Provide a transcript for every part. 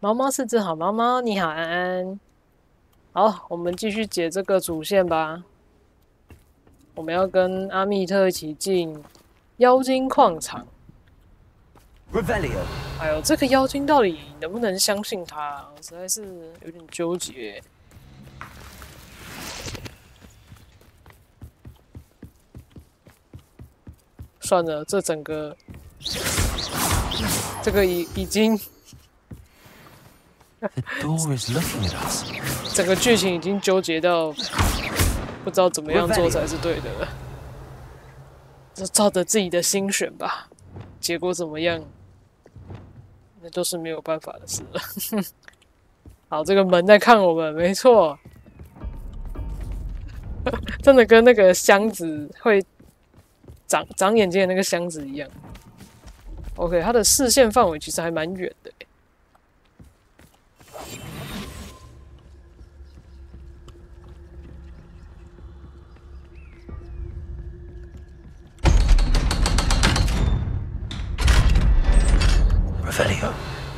毛毛是只好毛毛，你好，安安。好，我们继续解这个主线吧。我们要跟阿密特一起进妖精矿场。哎呦，这个妖精到底能不能相信他？我实在是有点纠结。算了，这整个这个已经。整个剧情已经纠结到不知道怎么样做才是对的了，就照着自己的心选吧，结果怎么样，那都是没有办法的事了。好，这个门在看我们，没错，真的跟那个箱子会长眼睛的那个箱子一样。OK， 它的视线范围其实还蛮远的。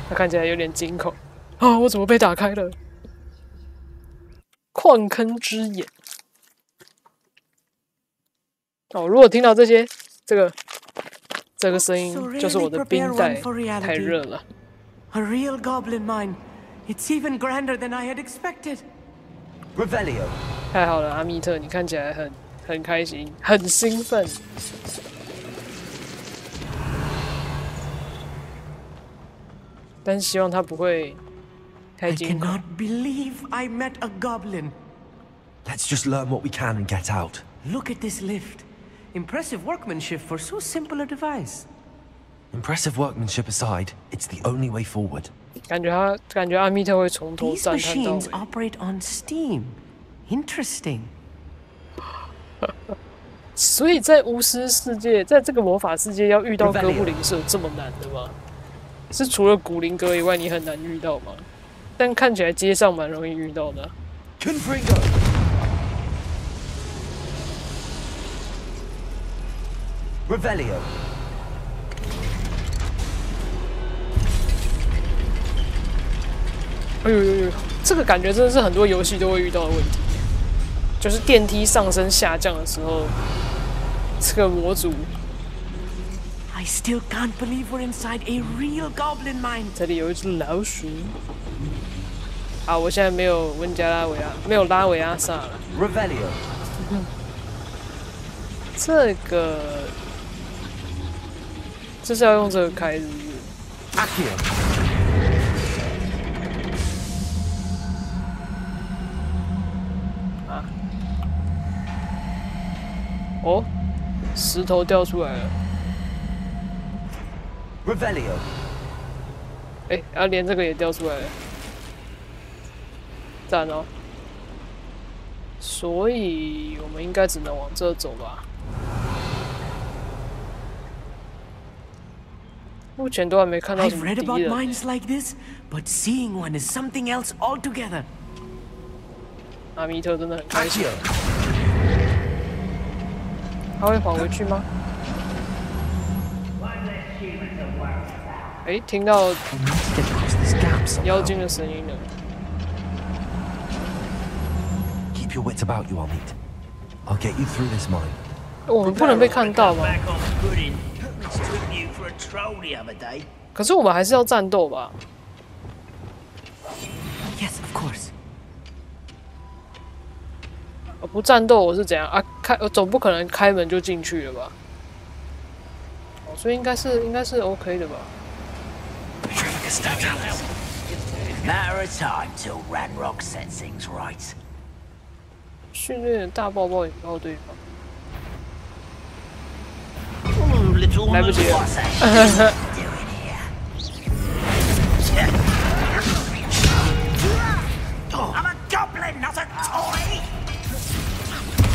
他看起来有点惊恐啊！我怎么被打开了？矿坑之眼。哦，如果听到这些，这个声音，就是我的冰袋太热了。A real goblin mine. It's even grander than I had expected. Revelio. 太好了，阿密特，你看起来很开心，很兴奋。但是希望他不会太惊恐。 I cannot believe I met a goblin. Let's just learn what we can and get out. Look at this lift. Impressive workmanship for so simple a device. Impressive workmanship aside, it's the only way forward. 感觉阿密特会从头 These 赞叹到 machines 尾。 operate on steam. Interesting. 所以在巫师世界，在这个魔法世界，要遇到哥布林是有这么难的吗？是除了古灵阁以外，你很难遇到吗？但看起来街上蛮容易遇到的。Confringo. Revelio. 哎呦呦呦！这个感觉真的是很多游戏都会遇到的问题，就是电梯上升下降的时候，这个模组。 I still can't believe we're inside a real goblin mine. 这里有一只老鼠。好，我现在没有温加拉维亚，没有拉维亚萨了。Revelio. 这是要用这个开，是不是？ Accio. 啊！哦，石头掉出来了。 Revelio. 哎，啊，连这个也掉出来了，赞哦！所以我们应该只能往这走吧。目前都还没看到什 I've 么 read 敌 about 人。 mines like this, but seeing one is something else altogether. 阿密特真的很开心。他会还回去吗？哎，听到妖精的声音了。 Keep your wits about you, Amit. I'll get you through this mine. 我们不能被看到吗？可是我们还是要战斗吧？ Yes, of course. 不战斗我是怎样啊？我总不可能开门就进去了吧？哦，所以应该是 OK 的吧？ Matter of time till Ranrock sets things right. 训练大爆爆引爆对方。 Little 来不及了。 I'm a goblin, not a toy.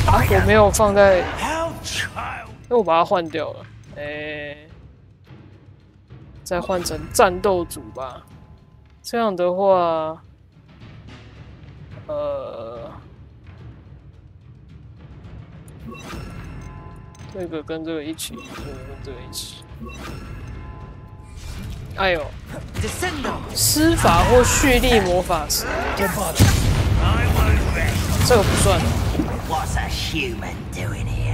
啊，我没有放在， How child. 因为我把它换掉了。哎，再换成战斗组吧。这样的话，这个跟这个一起，这个跟这个一起。哎呦，施法或蓄力魔法师，这个不算。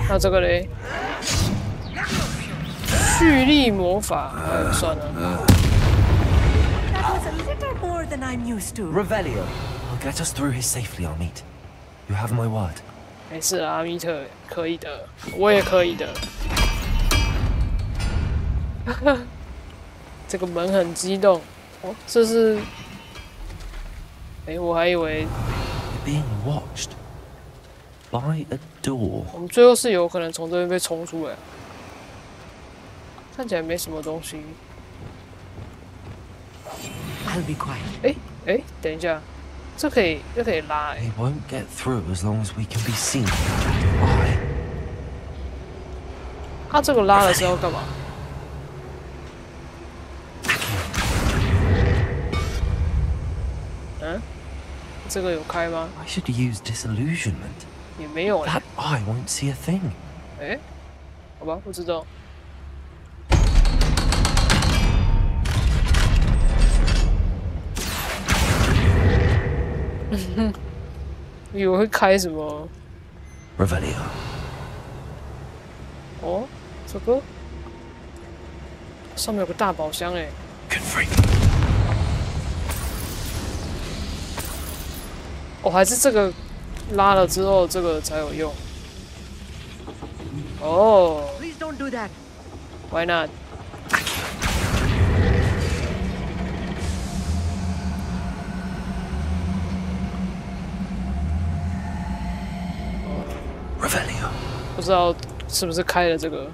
那这个嘞？蓄力魔法，哎，算了。Revelio. I'll get us through his safely, I'll meet. You have my word. 没事啊，阿米特可以的，我也可以的。这个门很激动，哦，这是，哎，我还以为 You're being watched by a door. 我们最后是有可能从这边被冲出来，看起来没什么东西。I'll be quiet. 哎，等一下，这可以拉哎。They won't get through as long as we can be seen. Why? 他这个拉的是要干嘛？嗯，这个有开吗？ I should use disillusionment. 也没有哎。 That eye won't see a thing. 哎，好吧，不知道。以为会开什么？ Revelio. 哦，这个上面有个大宝箱哎。 Good freak. 哦，还是这个拉了之后，这个才有用。哦 Please don't do that.，Why not？ Revelio. 不知道是不是开了这个？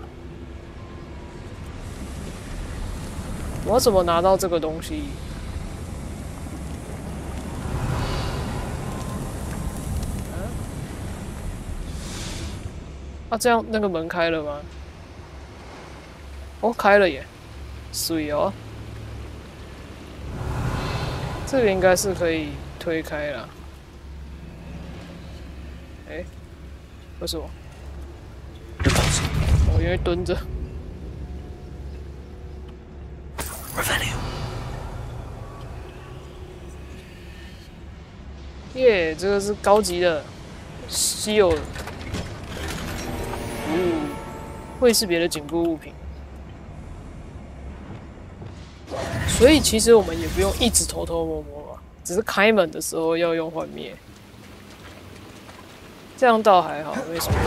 我要怎么拿到这个东西？啊，这样那个门开了吗？哦，开了耶，水哦。这个应该是可以推开了。哎，为什么？我因为蹲着。 Revelio. 耶，这个是高级的，稀有的。会识别的颈部物品。所以其实我们也不用一直偷偷摸摸嘛，只是开门的时候要用幻灭。这样倒还好，没什么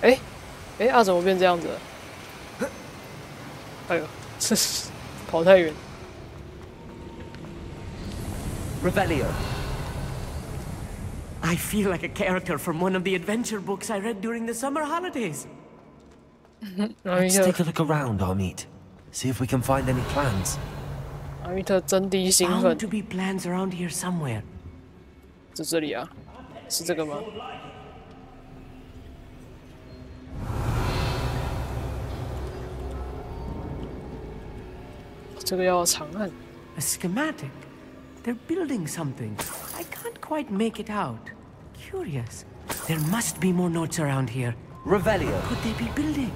问题。哎，啊，怎么变这样子了？哎呦，这是跑太远。 Revelio. I feel like a character from one of the adventure books I read during the summer holidays. Let's take a look around, Armit. See if we can find any plans. 阿米特真的兴奋 Bound，to be plans around here somewhere. 在这里啊，是这个吗？这个要长按。 A schematic. They're building something. I can't quite make it out. Curious. There must be more notes around here. Revelio. Could they be building?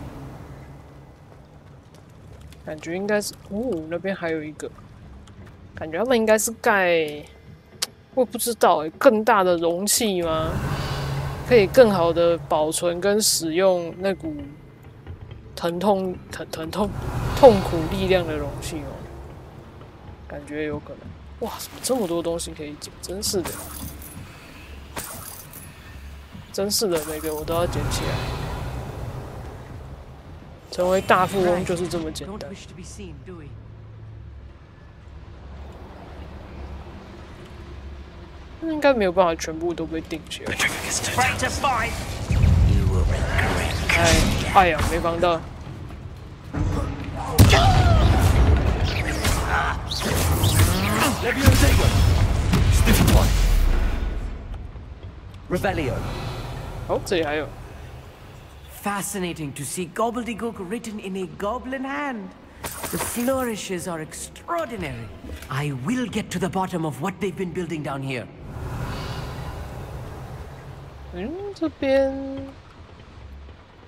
感觉应该是哦，那边还有一个，感觉他们应该是盖，我不知道更大的容器吗？可以更好的保存跟使用那股疼痛苦力量的容器哦，感觉有可能。哇，怎么这么多东西可以捡？真是的，真是的，每个我都要捡起来。成为大富翁就是这么简单。 Don't wish to be seen, do we? 应该没有办法全部都被定起来。哎呀，没防到。Revelio. 哦，这里还有。 Fascinating to see gobbledygook written in a goblin hand. The flourishes are extraordinary. I will get to the bottom of what they've been building down here.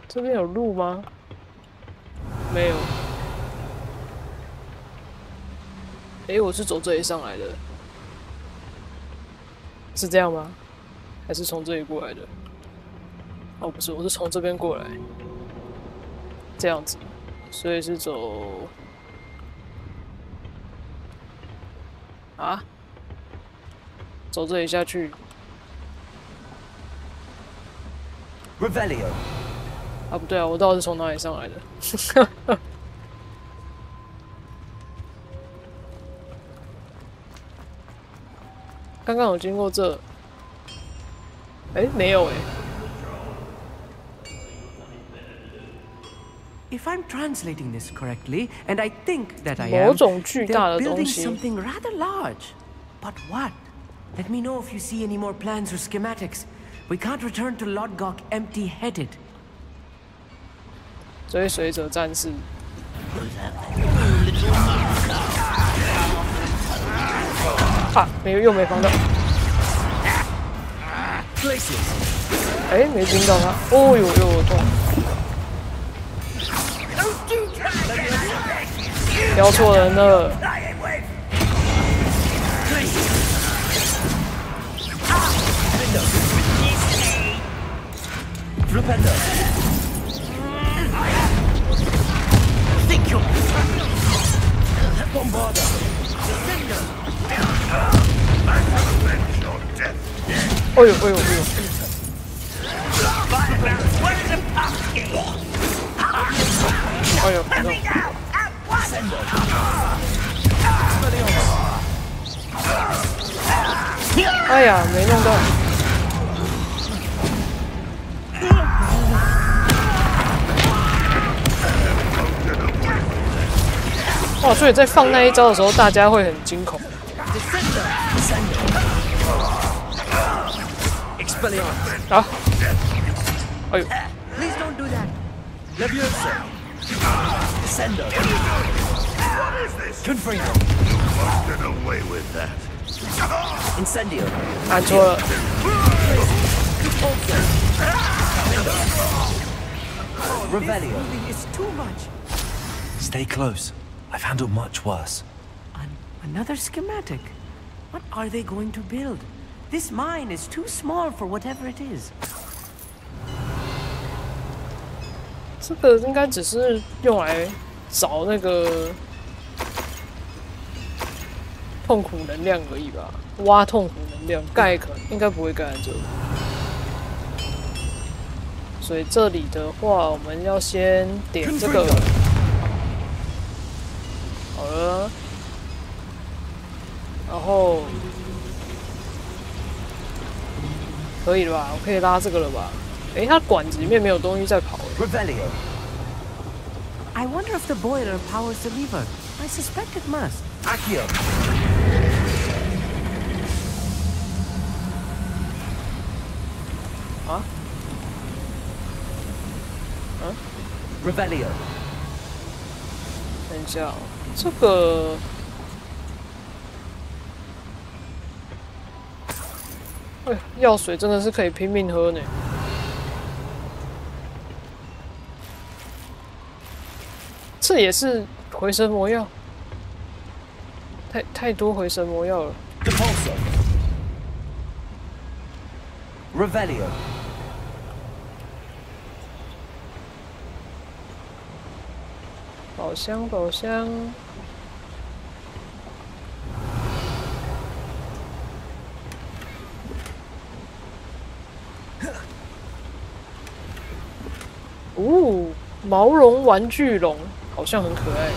这边有路吗？没有。诶，我是走这里上来的，是这样吗？还是从这里过来的？哦，不是，我是从这边过来，这样子，所以是走啊，走这里下去。Revelio. 啊，不对啊，我到底是从哪里上来的？刚刚有经过这，哎，没有哎。If I'm translating this correctly, and I think that I 某 am, 种巨大 they're 的东 building 西。 something rather large. But what? Let me know if you see any more plans or schematics. We can't return to Lodgok empty-headed. 追随者战士。啊，又没防到。哎，没盯到他。哦呦呦，痛！标错人了。哎呦哎呦哎呦！哎呦，痛！哎呀，没弄到。哇，所以在放那一招的时候，大家会很惊恐。好，哎呦！ Please don't do that. Levioso. Descendo. Confringo. Get away with that. Incendio. 按错了。 Revelio. It's too much. Stay close. I've handled much worse. Another schematic. What are they going to build? This mine is too small for whatever it is. 这个应该只是用来找那个痛苦能量而已吧，挖痛苦能量，盖应该不会盖在这里。所以这里的话，我们要先点这个。好了，然后可以了吧？我可以拉这个了吧？诶，它管子里面没有东西在跑。 Revelio. I wonder if the boiler powers the lever. I suspect it must. Accio. 啊？嗯 Revelio. 等一下哦，这个哎，药水真的是可以拼命喝呢。这也是回神魔药，太多回神魔药了。 Depulso. Revelio. 宝箱，宝箱。哦，毛绒玩具龙好像很可爱。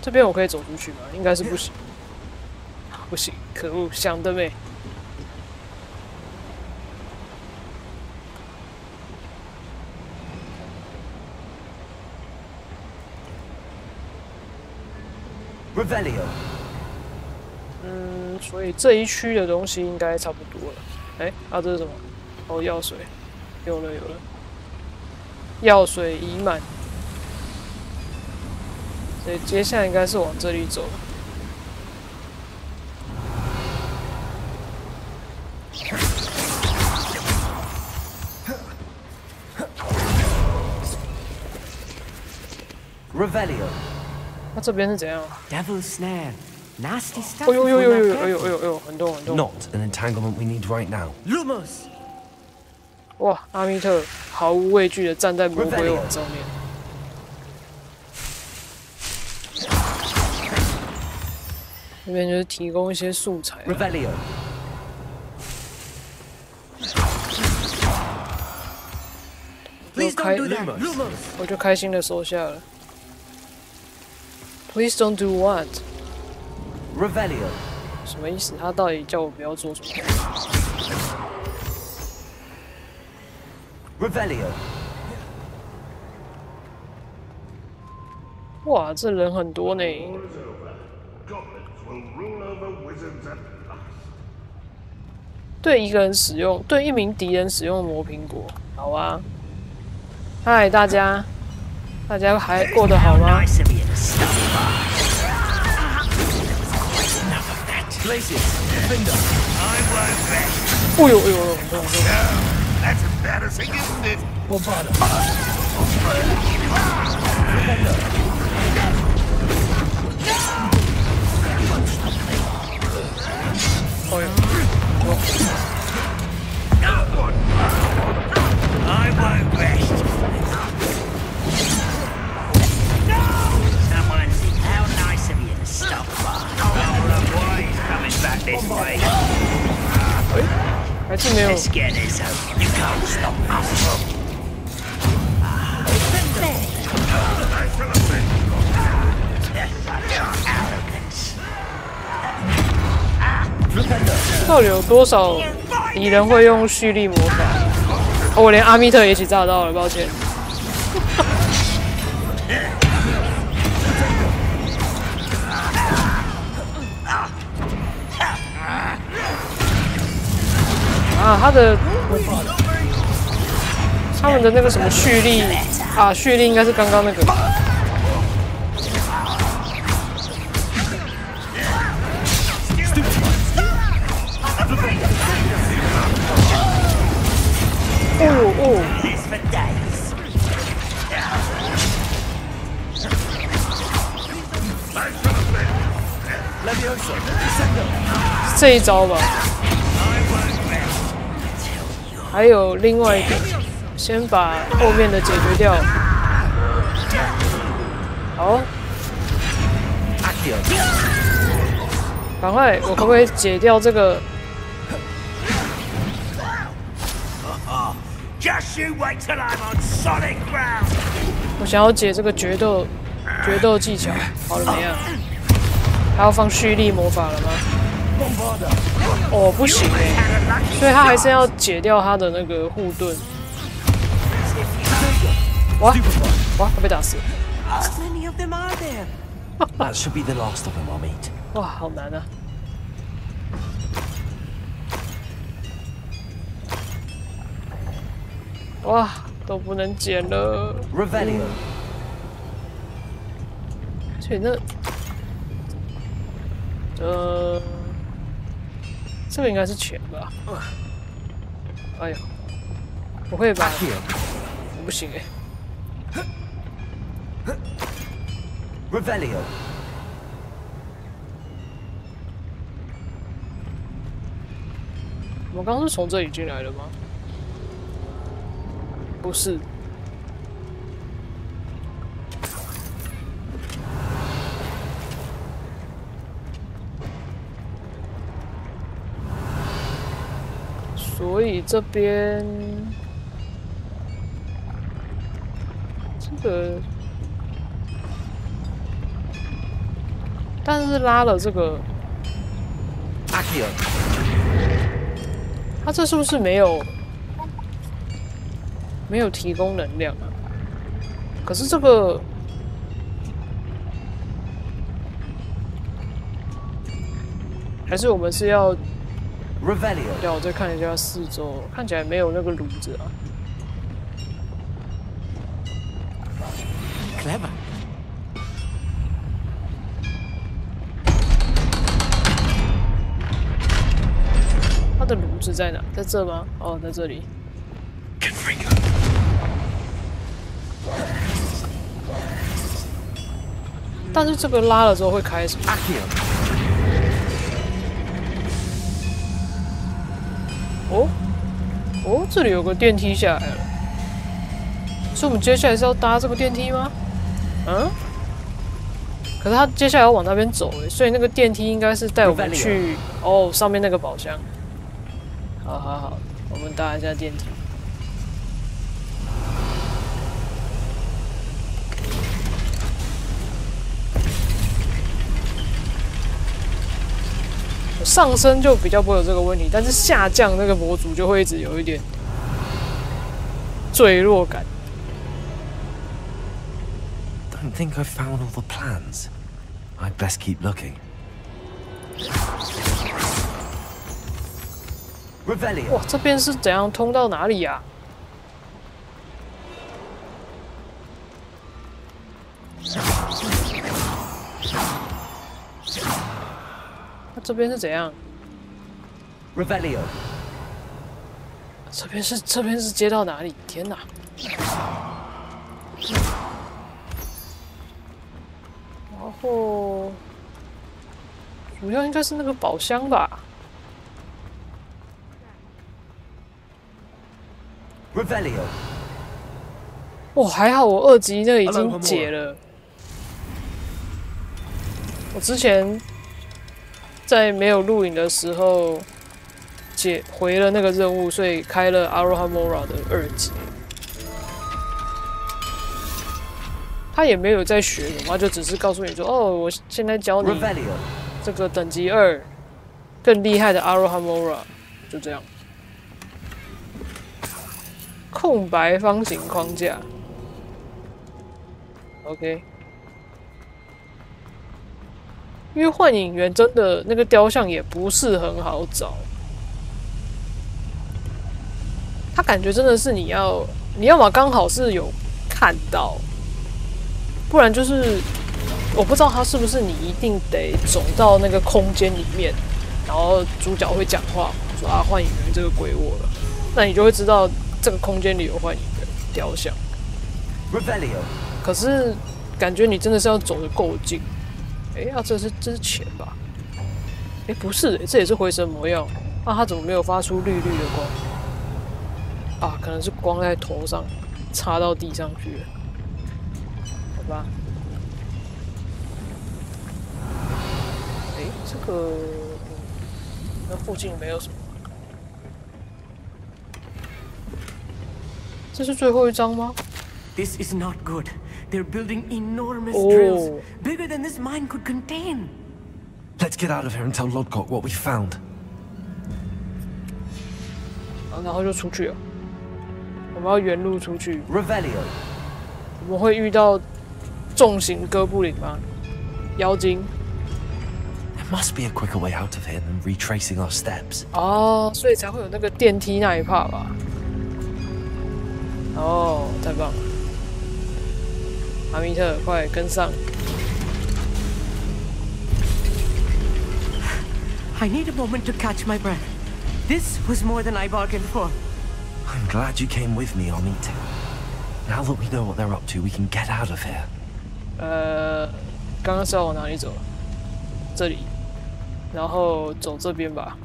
这边我可以走出去吗？应该是不行。不行，可恶，想得美。 Revelio. 嗯，所以这一区的东西应该差不多了。哎，啊，这是什么？哦，药水，有了有了，药水已满。所以接下来应该是往这里走。Revelio. 那这边是怎样 Devil snare. Nasty stuff. 哎呦，很多。 Not an entanglement we need right now. Lumos. 哇，阿密特毫无畏惧的站在魔鬼网上面。这边就是提供一些素材。Revelio. 我就开心的收下了。Please don't do what? Revelio. 什么意思？他到底叫我不要做什么？ Revelio. 哇，这人很多呢。 对一个人使用，对一名敌人使用魔苹果，好啊。嗨，大家还过得好吗？哦呦，That's embarrassing, isn't it? 哎呦， I won't rest. Someone, how nice of you to stop by. Why is coming back this way? 还是没有。 Let's get this over. You can't stop us. Arrogance. 到底有多少敌人会用蓄力魔法？哦，我连阿密特也一起炸到了，抱歉。啊，他们的那个什么蓄力啊，蓄力应该是刚刚那个。 哦，这一招吧。还有另外一个，先把后面的解决掉。好，赶快，我可不可以解掉这个？ Just you wait till I'm on solid ground. 我想要解这个决斗技巧，好了没啊？还要放蓄力魔法了吗？哦，不行哎，所以他还是要解掉他的那个护盾。哇，他被打死了。 How many of them are there? That should be the last of them I'll meet. 哇，好难啊！哇，都不能捡了。Revelio. 所以那，这个应该是钱吧？哎呦，我会把，不行哎。 Revelio. 我们刚刚是从这里进来的吗？不是。所以这边这个。 但是拉了这个，他这是不是没有提供能量啊？可是这个还是我们是要，让我再看一下四周，看起来没有那个炉子啊。 Clever. 它的炉子在哪？在这吗？哦，在这里。但是这个拉了之后会开什么？哦哦，这里有个电梯下来了，所以我们接下来是要搭这个电梯吗？嗯？可是他接下来要往那边走诶，所以那个电梯应该是带我们去哦上面那个宝箱。好好好，我们搭一下电梯。上升就比较不会有这个问题，但是下降那个模组就会一直有一点坠落感。Don't think I've found all the plans. I'd best keep looking. Revelio. 哇，这边是怎样通到哪里呀？那这边是怎样 Revelio. 这边是接到哪里？天哪！然后主要应该是那个宝箱吧。 Revelio. 哇，还好我2级那个已经解了。我之前在没有录影的时候解回了那个任务，所以开了 Arohamora 的2级。他也没有在学什么，他就只是告诉你说：“哦，我现在教你这个等级2更厉害的 Arohamora。”就这样。 空白方形框架 ，OK。因为幻影园真的那个雕像也不是很好找，他感觉真的是你要么刚好是有看到，不然就是我不知道他是不是你一定得走到那个空间里面，然后主角会讲话说啊幻影园这个归我了，那你就会知道。 这个空间里有幻影的雕像，可是感觉你真的是要走得够近。哎呀，这是钱吧？哎，不是，这也是回神魔药。啊，它怎么没有发出绿绿的光？啊，可能是光在头上插到地上去了。好吧。哎，这个，那附近没有什么。 这是最后一章吗 ？This is not good. They're building enormous drills, bigger than this mine could contain. Let's get out of here and tell Lodgok what we found. 然后就出去了。我们要原路出去。Revelio. 我们会遇到重型哥布林吗？妖精。There must be a quicker way out of here than retracing our steps. 哦，所以才会有那个电梯那一趴吧。 哦，太棒了！阿米特，快跟上！ I need a moment to catch my breath. This was more than I bargained for. I'm glad you came with me, Amit. Now that we know what they're up to, we can get out of here. 刚刚是要往哪里走？这里，然后走这边吧。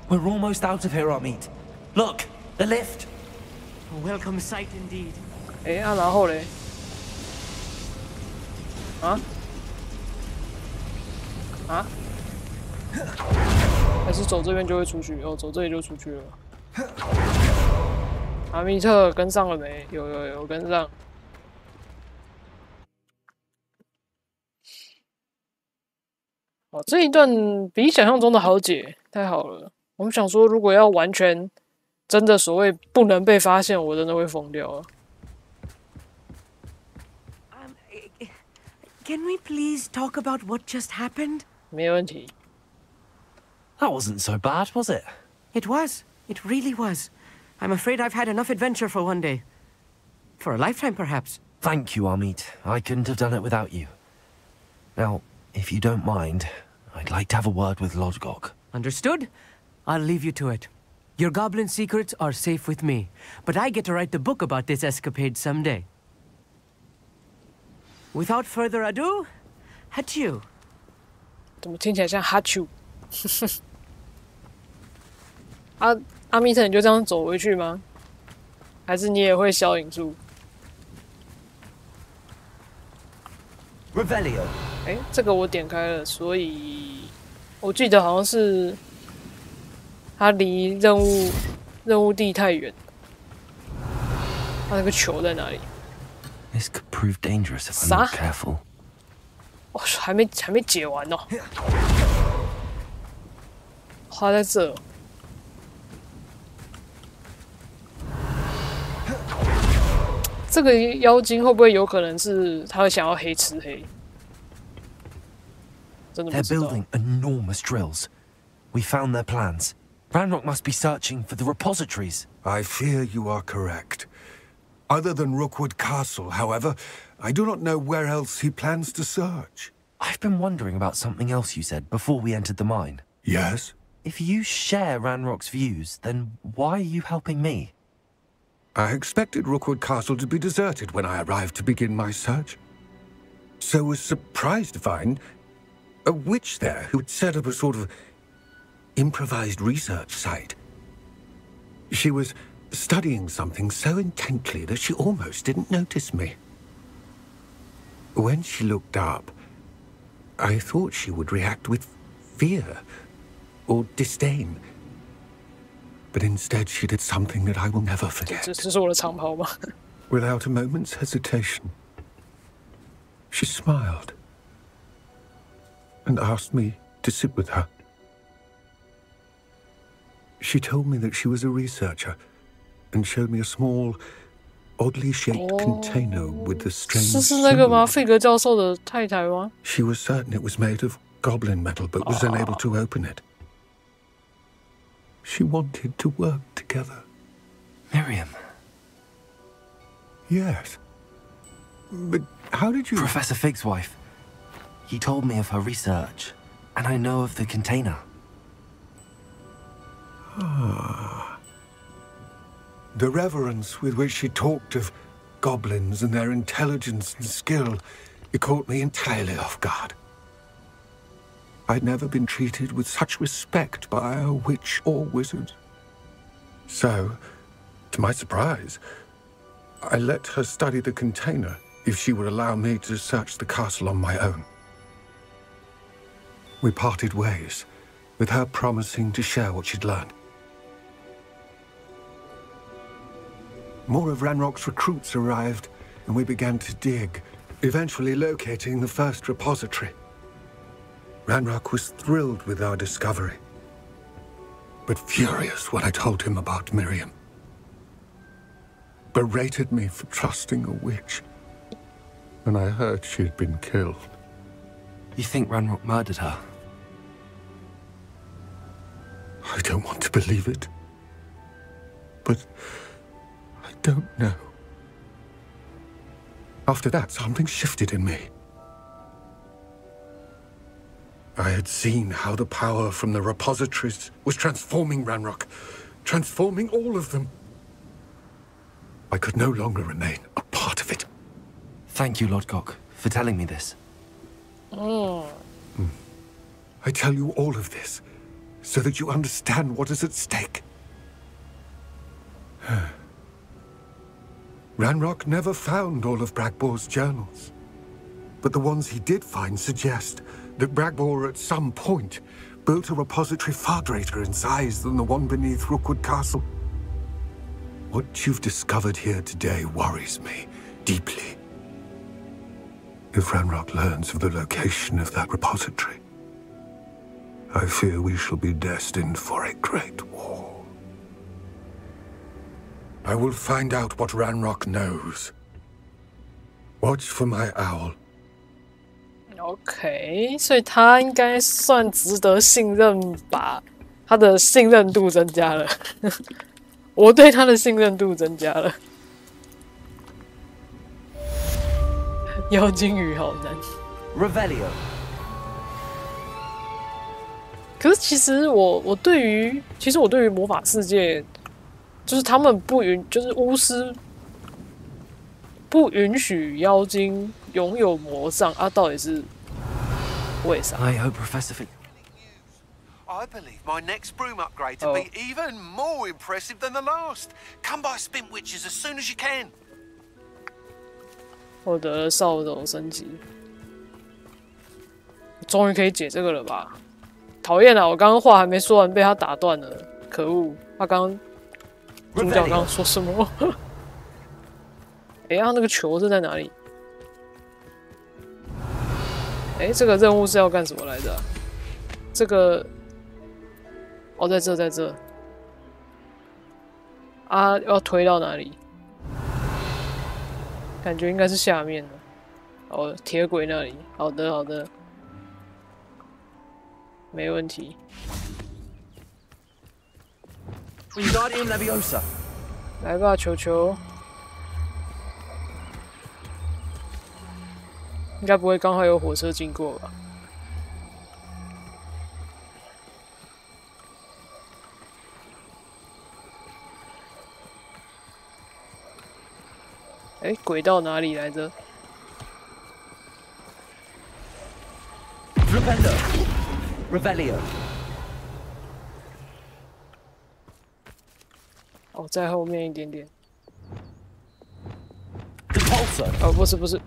We're almost out of here, Amit. Look, the lift. A welcome sight indeed. 哎，啊，然后嘞？啊？啊？还是走这边就会出去？哦，走这里就出去了。阿密特跟上了没？有跟上。哦，这一段比想象中的好解，太好了。我们想说，如果要完全真的所谓不能被发现，我真的会疯掉了。Can we please talk about what just happened? 没问题。 That wasn't so bad, was it? It was. It really was. I'm afraid I've had enough adventure for one day. For a lifetime, perhaps. Thank you, Amit. I couldn't have done it without you. Now, if you don't mind, I'd like to have a word with Lodgok. Understood? I'll leave you to it. Your goblin secrets are safe with me, but I get to write the book about this escapade someday. Without further ado, Hachu. 怎么听起来像哈丘？阿密特，你就这样走回去吗？还是你也会消影术？ Revelio. 哎，这个我点开了，所以我记得好像是它离任务地太远。它那个球在哪里？ This could prove dangerous if I'm not careful. 哦，还没解完哦。花在这。这个妖精会不会有可能是他会想要黑吃黑？真的不 They're 知道。 building enormous drills. We found their plans. Ranrock must be searching for the repositories. I fear you are correct. Other than Rookwood Castle, however, I do not know where else he plans to search. I've been wondering about something else you said before we entered the mine. Yes? If you share Ranrock's views, then why are you helping me? I expected Rookwood Castle to be deserted when I arrived to begin my search. So was surprised to find a witch there who had set up a sort of improvised research site. She was studying something so intently that she almost didn't notice me. When she looked up, I thought she would react with fear or disdain. But instead she did something that I will never forget. 这是我的长袍吗？ Without a moment's hesitation, she smiled and asked me to sit with her. She told me that she was a researcher and showed me a small, oddly shaped container with the strange 这是那个吗？ symbol. 费格教授的太太吗？ She was certain it was made of goblin metal, but was unable to open it. She wanted to work together. Miriam. Yes. But how did you... Professor Fig's wife. He told me of her research, and I know of the container. The reverence with which she talked of goblins and their intelligence and skill, it caught me entirely off guard. I'd never been treated with such respect by a witch or wizard. So, to my surprise, I let her study the container if she would allow me to search the castle on my own. We parted ways, with her promising to share what she'd learned. More of Ranrock's recruits arrived, and we began to dig, eventually locating the first repository. Ranrock was thrilled with our discovery, but furious when I told him about Miriam. Berated me for trusting a witch, and I heard she had been killed. You think Ranrock murdered her? I don't want to believe it, but I don't know. After that, something shifted in me. I had seen how the power from the repositories was transforming Ranrock, transforming all of them. I could no longer remain a part of it. Thank you, Lodgok, for telling me this. I tell you all of this so that you understand what is at stake. Ranrock never found all of Bragbor's journals, but the ones he did find suggest that Bragbor at some point built a repository far greater in size than the one beneath Rookwood Castle. What you've discovered here today worries me deeply. If Ranrock learns of the location of that repository, I fear we shall be destined for a great war. I will find out what Ranrock knows. Watch for my owl. OK， 所以他应该算值得信任吧？他的信任度增加了，我对他的信任度增加了。妖精语好难。Revelio. 可是其实我对于魔法世界，就是他们就是巫师不允许妖精拥有魔杖啊，到底是为啥 I hope Professor I believe my next broom upgrade to be even more impressive than the last. Come by Spint Witches as soon as you can. 获得了扫帚升级，终于可以解这个了吧？讨厌啊！我刚刚话还没说完，被他打断了，可恶！他主角刚刚说什么？哎呀，那个球是在哪里？哎，这个任务是要干什么来着？这个哦，在这。啊，要推到哪里？感觉应该是下面的。哦，铁轨那里。好的，没问题。Wingardium Leviosa. 来吧，球球。应该不会刚好有火车经过吧？哎，轨道哪里来着？ Revelio. 哦，在后面一点点。 Repulsor. 哦，不是。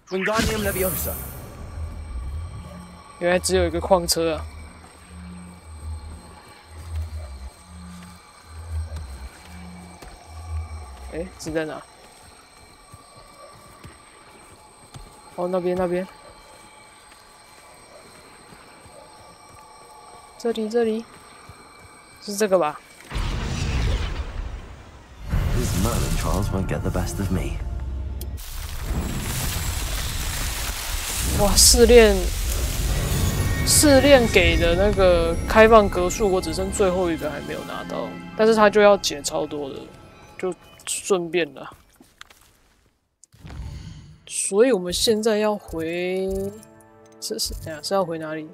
Wingardium Leviosa. 原来只有一个矿车啊！哎，是在哪？哦，那边。这里，是这个吧？ These Merlin trials won't get the best of me. 哇，试炼给的那个开放格数，我只剩最后一个还没有拿到，但是他就要解超多的，就顺便了。所以我们现在要回，是要回哪里？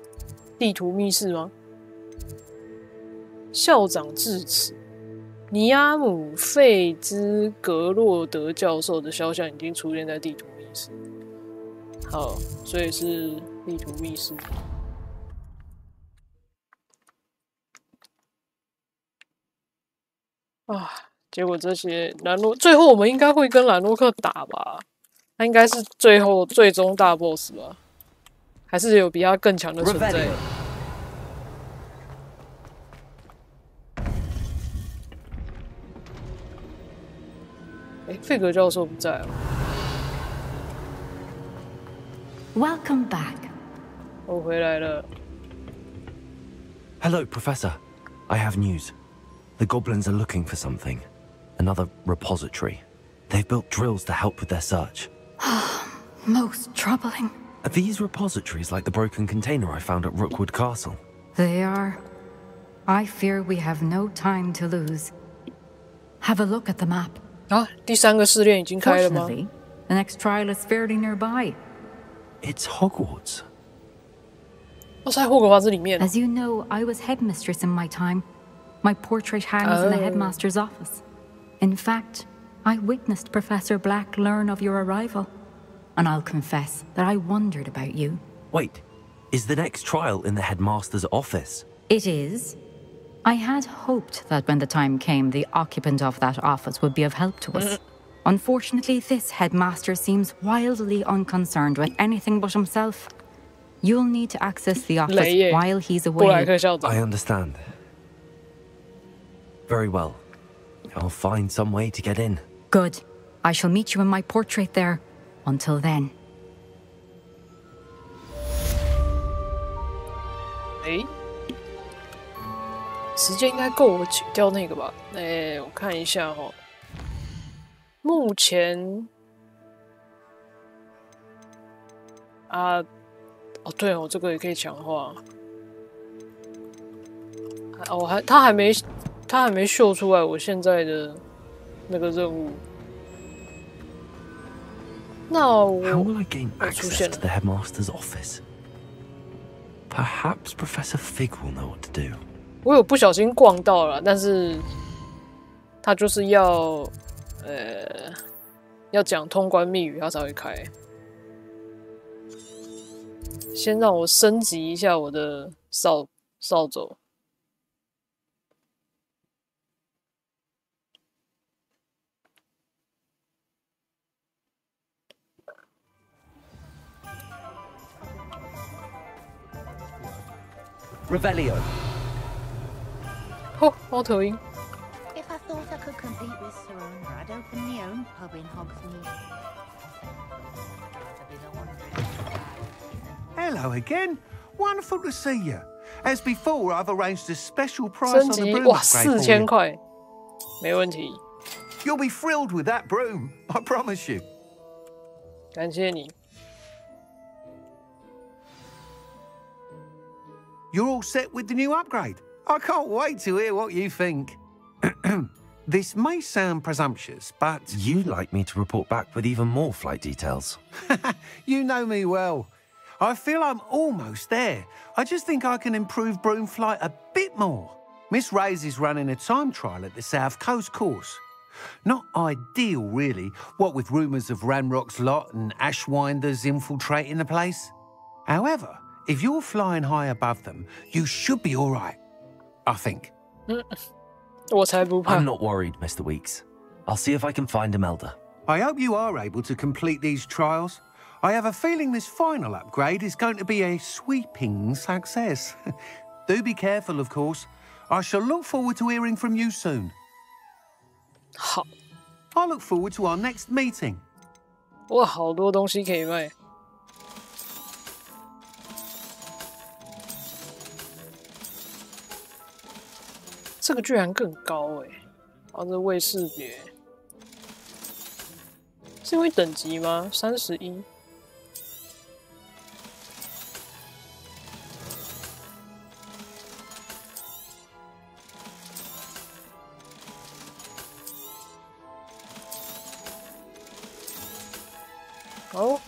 地图密室吗？校长致辞。尼亚姆·费兹格洛德教授的肖像已经出现在地图密室。好，所以是地图密室。啊，结果这些最后我们应该会跟兰洛克打吧？他应该是最终大 boss 吧？还是有比他更强的存在？哎，费格教授不在了。 Welcome back. 我回来了。 Hello, Professor. I have news. The goblins are looking for something. Another repository. They've built drills to help with their search. Most troubling. Are these repositories like the broken container I found at Rookwood Castle? They are. I fear we have no time to lose. Have a look at the map. 啊，第3个试炼已经开了吗？ Fortunately, the next trial is fairly nearby. It's Hogwarts. 哦，在霍格华兹里面。 As you know, I was headmistress in my time. My portrait hangs in the headmaster's office. In fact, I witnessed Professor Black learn of your arrival. And I'll confess that I wondered about you. Wait, is the next trial in the headmaster's office? It is. I had hoped that when the time came, the occupant of that office would be of help to us. Unfortunately, this headmaster seems wildly unconcerned with anything but himself. You'll need to access the office while he's away. I understand. Very well. I'll find some way to get in. Good. I shall meet you in my portrait there. Until then. 哎，时间应该够我解掉那个吧？哎，我看一下哈。目前哦对哦，这个也可以强化。哦，他还没秀出来我现在的那个任务。那我 How will I gain access to the headmaster's office? Perhaps Professor Fig will know what to do. 我有不小心逛到了，但是他就是要讲通关密语，他才会开。先让我升级一下我的扫帚。Revelio. 哦，猫头鹰。If I thought I could compete with Sarona, I'd open my own pub in Hogsmeade. Hello again. Wonderful to see you. As before, I've arranged a special price 升 on the 级 broom 哇upgrade for ，4000 you. 块，没问题。 You'll be thrilled with that broom, I promise you. 感谢你。 You're all set with the new upgrade. I can't wait to hear what you think. This may sound presumptuous, but... You'd like me to report back with even more flight details. You know me well. I feel I'm almost there. I just think I can improve broom flight a bit more. Miss Reyes is running a time trial at the South Coast course. Not ideal, really, what with rumours of Ranrock's lot and Ashwinders infiltrating the place. However, if you're flying high above them, you should be all right, I think. 我才不怕。 I'm not worried, Mr. Weeks. I'll see if I can find Imelda. I hope you are able to complete these trials. I have a feeling this final upgrade is going to be a sweeping success. Do be careful, of course. I shall look forward to hearing from you soon. 好， I look forward to our next meeting. 哇，好多东西可以卖。这个居然更高哎！哦，这未识别，是因为等级吗？31。哦，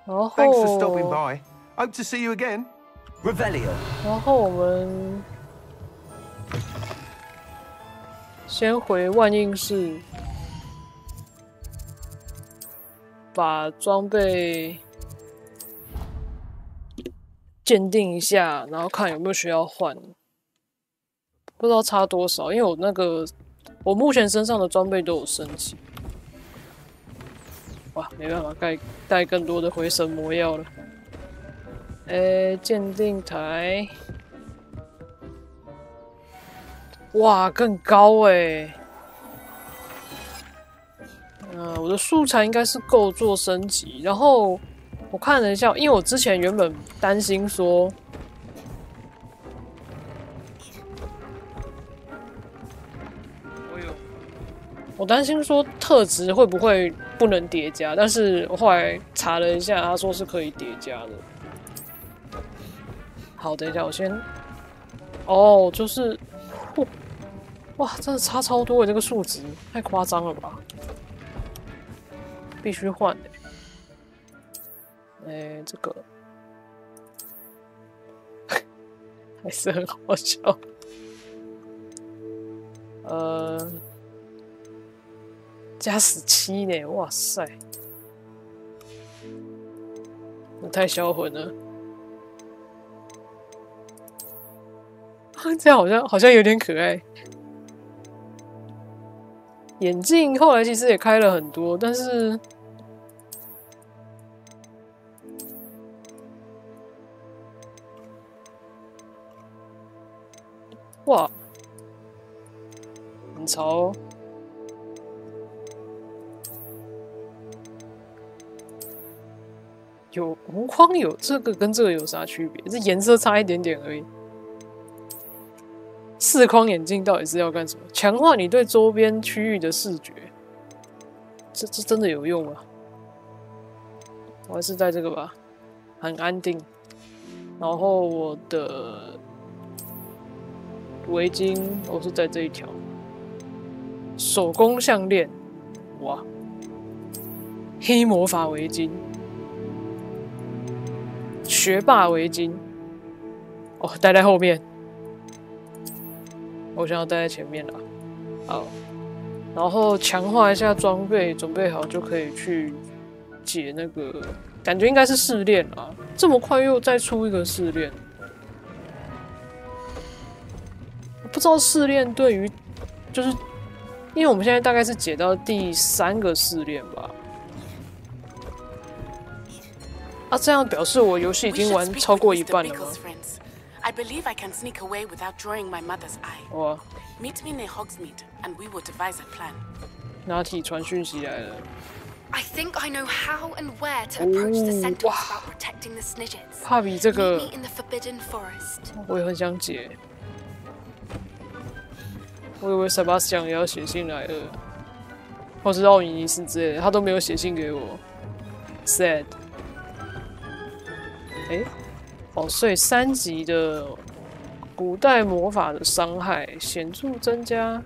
然后 Thanks for stopping by. Hope to see you again. Revelio. 然后我们先回万应室，把装备鉴定一下，然后看有没有需要换。不知道差多少，因为我目前身上的装备都有升级。哇，没办法带更多的回神魔药了。鉴定台，哇，更高哎！我的素材应该是够做升级。然后我看了一下，因为我之前原本担心说，我担心说特质会不会不能叠加，但是我后来查了一下，他说是可以叠加的。好，等一下，我先，哦，就是，哇，真的差超多的这个数值，太夸张了吧？必须换这个还是很好笑。加17呢，哇塞，我太销魂了。这样好像有点可爱。眼镜后来其实也开了很多，但是哇，很潮哦。有无框有这个跟这个有啥区别？这颜色差一点点而已。视框眼镜到底是要干什么？强化你对周边区域的视觉，这真的有用吗？我还是戴这个吧，很安定。然后我的围巾，我是戴这一条，手工项链，哇，黑魔法围巾。学霸围巾。哦，戴在后面。我想要戴在前面啦。好，然后强化一下装备，准备好就可以去解那个，感觉应该是试炼啦。这么快又再出一个试炼，我不知道试炼对于，就是因为我们现在大概是解到第3个试炼吧。啊，这样表示我游戏已经玩超过一半了吗？ I believe I can sneak away without drawing my mother's eye. 哇 Meet me near Hogsmeade, and we will devise a plan. 拿体传讯息来了。 I think I know how and where to approach the centaurs about protecting the snidgets. 怕比这个 Meet me in the forbidden forest. 我也很想解。我以为Sebastian也要写信来了，或是奥尼尼斯之类的，他都没有写信给我。Sad。哎。 哦，所以3级的古代魔法的伤害显著增加，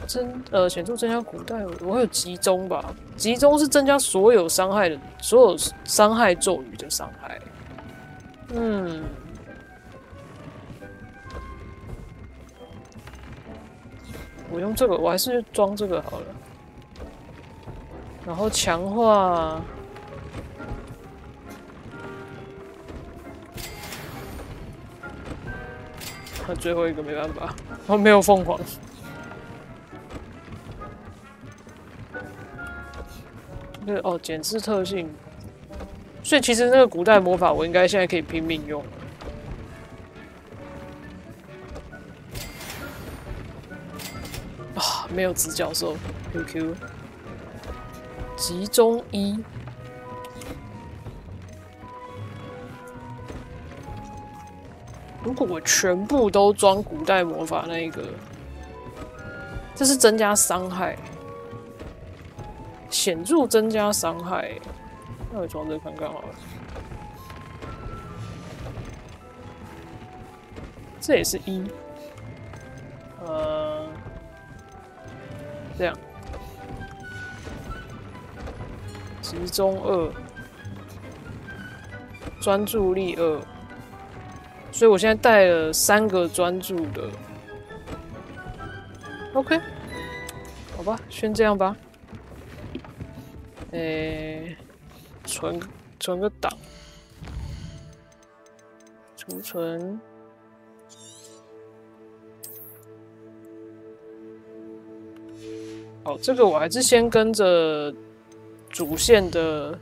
显著增加古代，我会有集中吧？集中是增加所有伤害咒语的伤害。嗯，我用这个，我还是装这个好了。然后强化。 最后一个没办法，我没有凤凰。哦，检视特性，所以其实那个古代魔法我应该现在可以拼命用。啊，没有直角兽 ，QQ， 集中1。 如果我全部都装古代魔法那一个，这是增加伤害，显著增加伤害。那我装这看看好了。这也是1，这样，集中2，专注力2。 所以我现在带了3个专注的 ，OK， 好吧，先这样吧。存个档，储存。好，这个我还是先跟着主线的，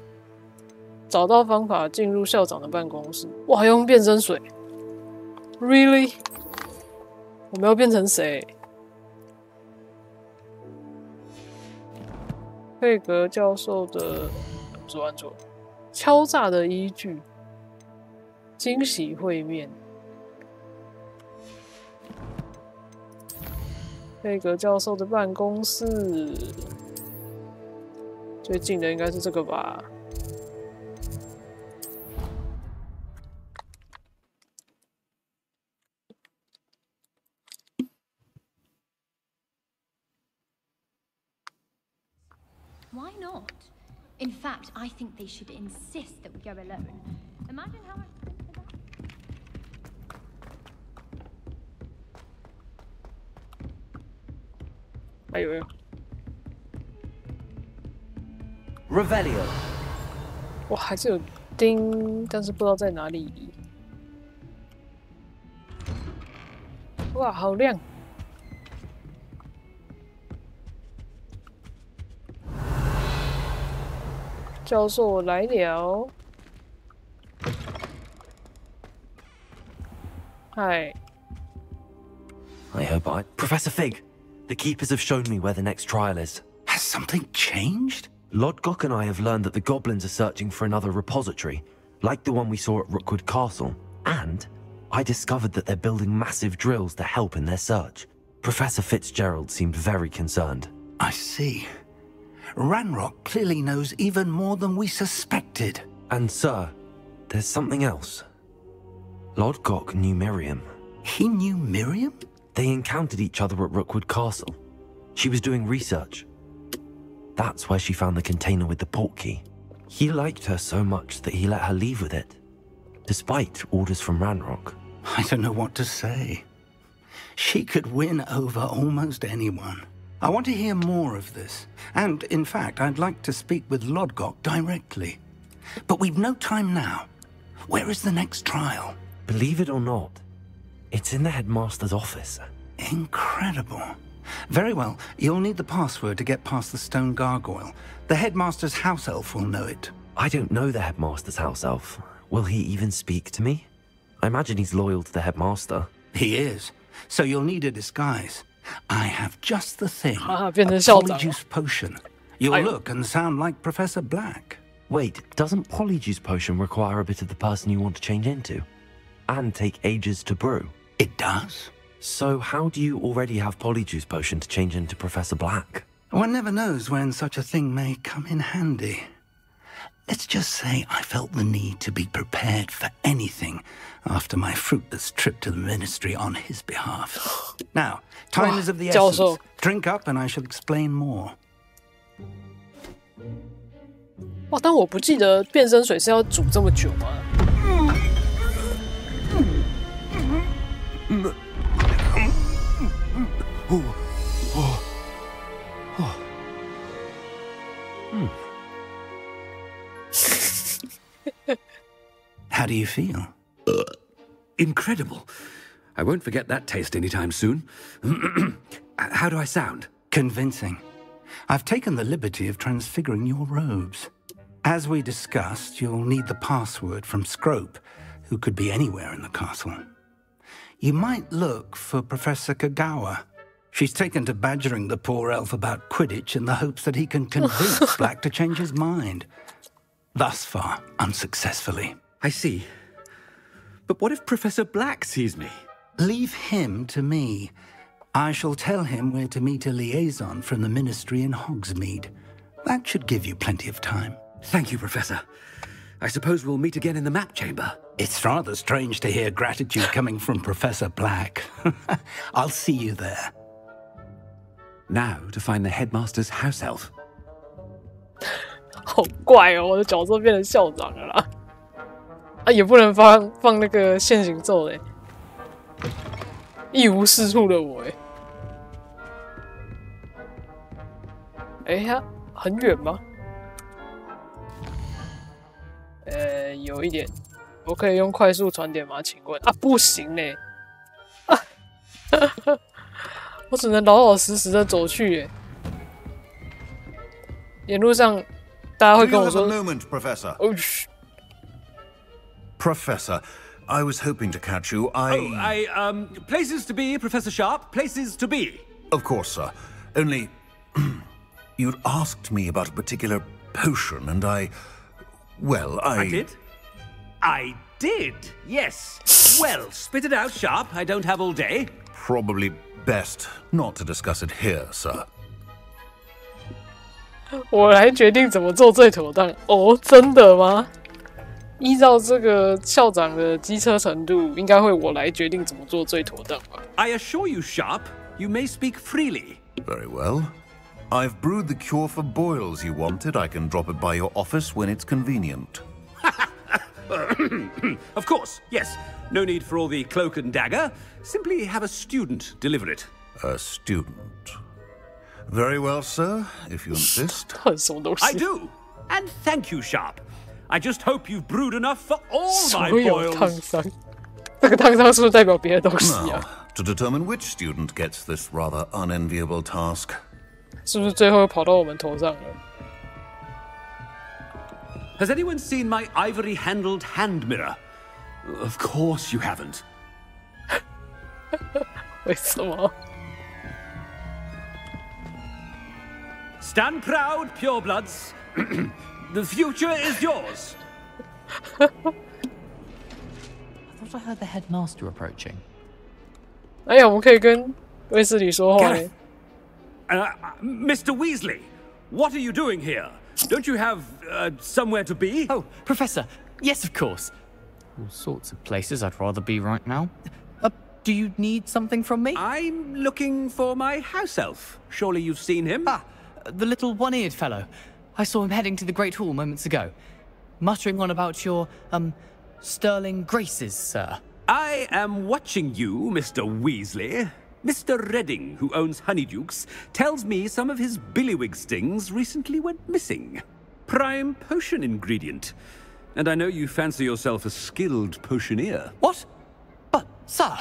找到方法进入校长的办公室。哇，用变身水。 Really？ 我们要变成谁？费格教授的做敲诈的依据，惊喜会面。费格教授的办公室，最近的应该是这个吧。 Why not? In fact, I think they should insist that we go alone. Imagine how much. 还有 Revelio。哇，还是有钉，但是不知道在哪里。哇，好亮！教授，我来了。嗨。 I hope Professor Fig, the keepers have shown me where the next trial is. Has something changed? Lodgok and I have learned that the goblins are searching for another repository, like the one we saw at Rookwood Castle. And I discovered that they're building massive drills to help in their search. Professor Fitzgerald seemed very concerned. I see. Ranrock clearly knows even more than we suspected. And sir, there's something else. Lodgok knew Miriam. He knew Miriam? They encountered each other at Rookwood Castle. She was doing research. That's where she found the container with the port key. He liked her so much that he let her leave with it, despite orders from Ranrock. I don't know what to say. She could win over almost anyone. I want to hear more of this. And, in fact, I'd like to speak with Lodgok directly. But we've no time now. Where is the next trial? Believe it or not, it's in the headmaster's office. Incredible. Very well. You'll need the password to get past the stone gargoyle. The headmaster's house elf will know it. I don't know the headmaster's house elf. Will he even speak to me? I imagine he's loyal to the headmaster. He is. So you'll need a disguise. I have just the thing. A 变成校长。 polyjuice potion. You'll look and sound like Professor Black. Wait, doesn't Polyjuice Potion require a bit of the person you want to change into? And take ages to brew? It does. So how do you already have Polyjuice Potion to change into Professor Black? One never knows when such a thing may come in handy. Let's just say I felt the need to be prepared for anything after my fruitless trip to the ministry on his behalf. Now, time is of the essence. Drink up and I shall explain more. 哇，但我不记得变身水是要煮这么久吗？How do you feel? Incredible. I won't forget that taste anytime soon. How do I sound? Convincing. I've taken the liberty of transfiguring your robes. As we discussed, you'll need the password from Scrope, who could be anywhere in the castle. You might look for Professor Kagawa. She's taken to badgering the poor elf about Quidditch in the hopes that he can convince Black to change his mind. Thus far, unsuccessfully. I see. But what if Professor Black sees me? Leave him to me. I shall tell him where to meet a liaison from the ministry in Hogsmeade. That should give you plenty of time. Thank you, Professor. I suppose we'll meet again in the map chamber. It's rather strange to hear gratitude coming from Professor Black. I'll see you there. Now to find the headmaster's house elf. 好怪哦，我的角色变成校长了啦！啊，也不能放那个现行咒嘞，一无是处的我哎。哎，它很远吗？有一点。我可以用快速传点吗？请问啊，不行嘞！啊，我只能老老实实的走去耶。沿路上。 大家会跟我说 moment, Professor. Oh, Professor, I was hoping to catch you. Places to be, Professor Sharp. Places to be. Of course, sir. Only, you'd asked me about a particular potion, and I did? I did, yes. Well, spit it out, Sharp. I don't have all day. Probably best not to discuss it here, sir. 我来决定怎么做最妥当哦，真的吗？依照这个校长的机车程度，应该会我来决定怎么做最妥当吧。I assure you, Sharp, you may speak freely. Very well. I've brewed the cure for boils you wanted. I can drop it by your office when it's convenient. Of course, yes. No need for all the cloak and dagger. Simply have a student deliver it. A student. Very well, sir, if you insist. I do. And thank you, Sharp. I just hope you've brewed enough for all my boils. 这个烫伤是不是代表别的东西啊？ To determine which student gets this rather unenviable task. 是不是最后又跑到我们头上了？ Has anyone seen my ivory-handled hand mirror? Of course you haven't. 为什么？ Stand proud, purebloods. The future is yours. I thought I heard the headmaster approaching. 哎呀，我们可以跟威斯理说话。Mr. Weasley, what are you doing here? Don't you have somewhere to be? Oh, Professor. Yes, of course. All sorts of places I'd rather be right now. Do you need something from me? I'm looking for my house elf. Surely you've seen him. Ah, the little one-eared fellow. I saw him heading to the Great Hall moments ago, muttering on about your, sterling graces, sir. I am watching you, Mr. Weasley. Mr. Redding, who owns Honeydukes, tells me some of his billywig stings recently went missing. Prime potion ingredient. And I know you fancy yourself a skilled potioneer. What? But, sir,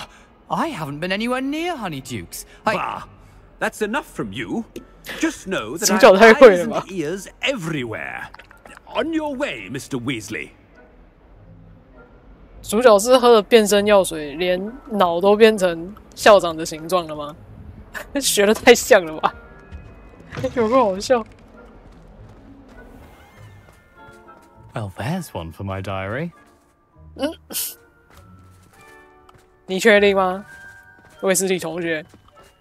I haven't been anywhere near Honeydukes. Bah! That's enough from you. Just know that 主角 I 太 have 会 eyes 了吧 and ears everywhere. On your way, Mr. Weasley. 主角是喝了变身药水，连脑都变成校长的形状了吗？学的太像了吧？有个好笑。Well, there's one for my diary. 你确定吗？卫斯理同学，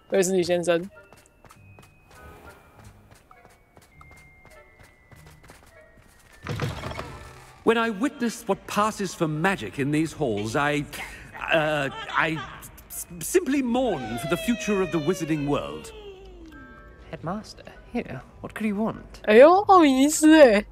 卫斯理先生。When I witness what passes for magic in these halls, I simply mourn for the future of the wizarding world. Headmaster, here, what could you want? 哎呦，奥米尼斯哎！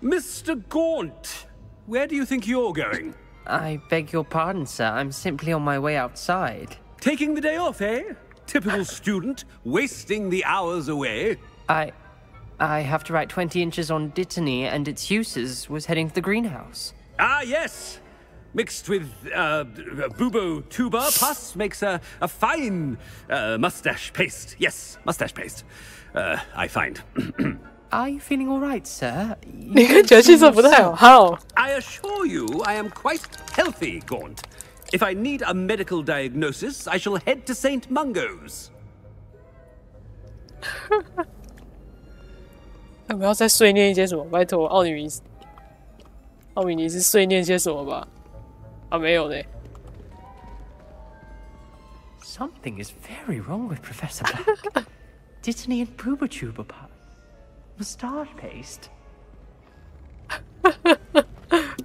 Mr. Gaunt, where do you think you're going? I beg your pardon, sir. I'm simply on my way outside. Taking the day off, eh? Typical student, wasting the hours away. I have to write 20 inches on Dittany and its uses. Was heading to the greenhouse. Ah, yes. Mixed with bubo tuber pus makes a fine mustache paste. Yes, mustache paste. I find. Are you feeling all right, sir? 你看起来气色不太好。好。I assure you, I am quite healthy, Gaunt. If I need a medical diagnosis, I shall head to St. Mungo's. 我们要再碎念一些什么？拜托，奥米尼斯碎念些什么吧？啊，没有嘞。Something is very wrong with Professor Black. Dittany and Booba Tuber Pie. Moustache paste.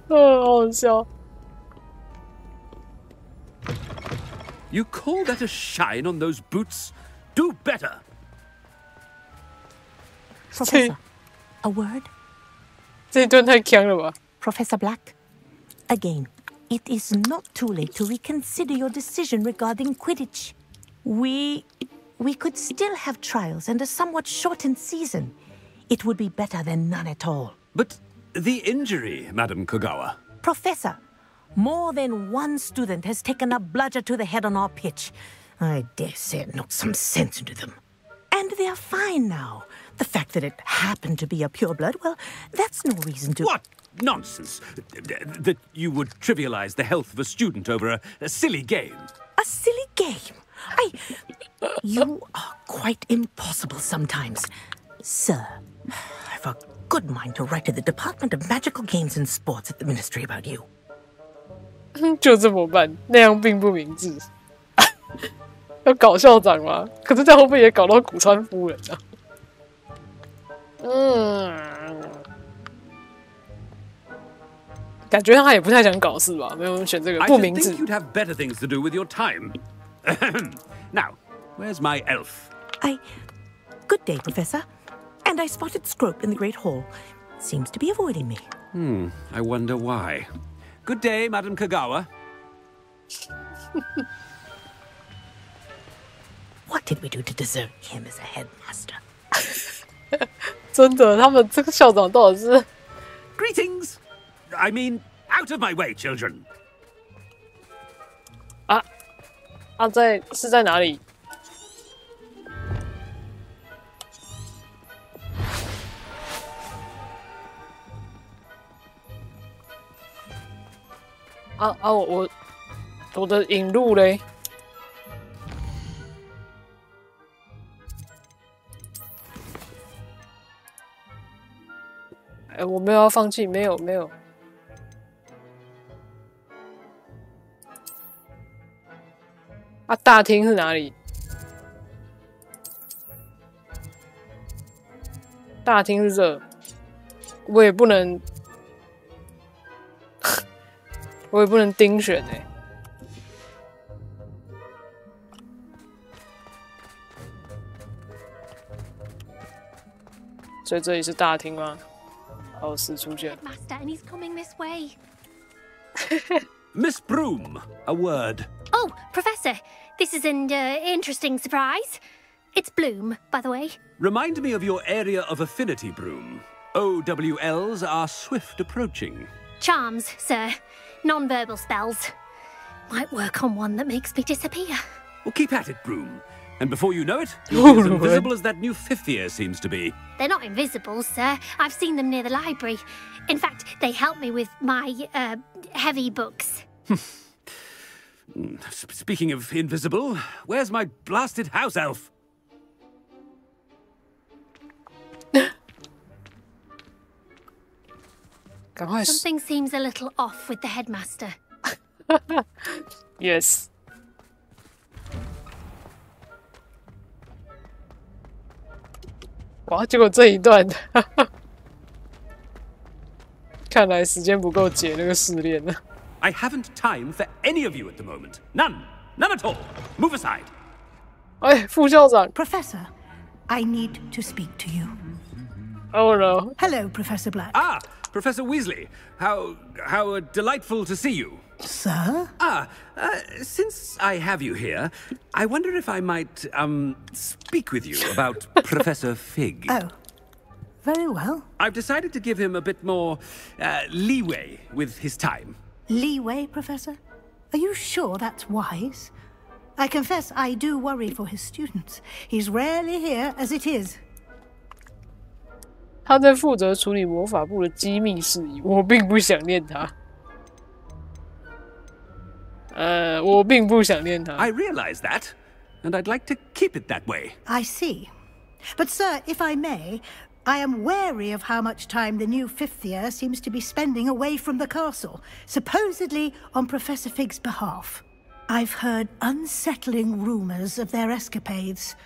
好好笑。 You call that a shine on those boots? Do better. Professor, a word? 这一段太强了吧 Professor Black, again, it is not too late to reconsider your decision regarding Quidditch. We could still have trials and a somewhat shortened season. It would be better than none at all. But the injury, Madam Kogawa. Professor, more than one student has taken a bludger to the head on our pitch. I dare say it knocked some sense into them. And they're fine now. The fact that it happened to be a pureblood, well, that's no reason to... What nonsense! That you would trivialize the health of a student over a silly game. A silly game? You are quite impossible sometimes. Sir, I've a good mind to write to the Department of Magical Games and Sports at the Ministry about you. 就这么办，那样并不明智。要搞校长吗？可是这样会不会也搞到古川夫人啊？感觉他也不太想搞事吧？没有选这个不明智。I should think you'd have better things to do with your time. Now, where's my elf? Good day, Professor. And I spotted Scrope in the Great Hall. Seems to be avoiding me. I wonder why. Good day, Madam Kogawa. What did we do to deserve him as a headmaster? 真的，他们这个校长到底是 Greetings! I mean, out of my way, children. 是在哪里？我的引路嘞？我没有要放弃，没有。大厅是哪里？大厅是这，我也不能，我也不能盯选哎。所以这里是大厅吗？奥斯出现。Master, and he's coming this way. Miss Broom, a word. Oh, Professor, this is an interesting surprise. It's Bloom, by the way. Remind me of your area of affinity, Broom. OWLs are swift approaching. Charms, sir. Non-verbal spells. Might work on one that makes me disappear. Well, keep at it, Broom. And before you know it, you'll be as invisible as that new fifth year seems to be. They're not invisible, sir. I've seen them near the library. In fact, they help me with my, heavy books. Speaking of invisible, where's my blasted house elf? Something seems a little off with the headmaster. Yes. 哇！结果这一段，看来时间不够解那个试炼了。I haven't time for any of you at the moment. None. None at all. Move aside. 哎，副校长。Professor, I need to speak to you. Oh no. Hello, Professor Black. Ah, Professor Weasley. How delightful to see you. Sir? Since I have you here, I wonder if I might, speak with you about Professor Fig. Oh, very well. I've decided to give him a bit more, leeway with his time. Leeway, Professor? Are you sure that's wise? I confess I do worry for his students. He's rarely here as it is. 他在负责处理魔法部的机密事宜，我并不想念他。我并不想念他。I realize that, and I'd like to keep it that way. I see. But, sir, if I may, I am wary of how much time the new fifth year seems to be spending away from the castle, supposedly on Professor Fig's behalf. I've heard unsettling rumors of their escapades.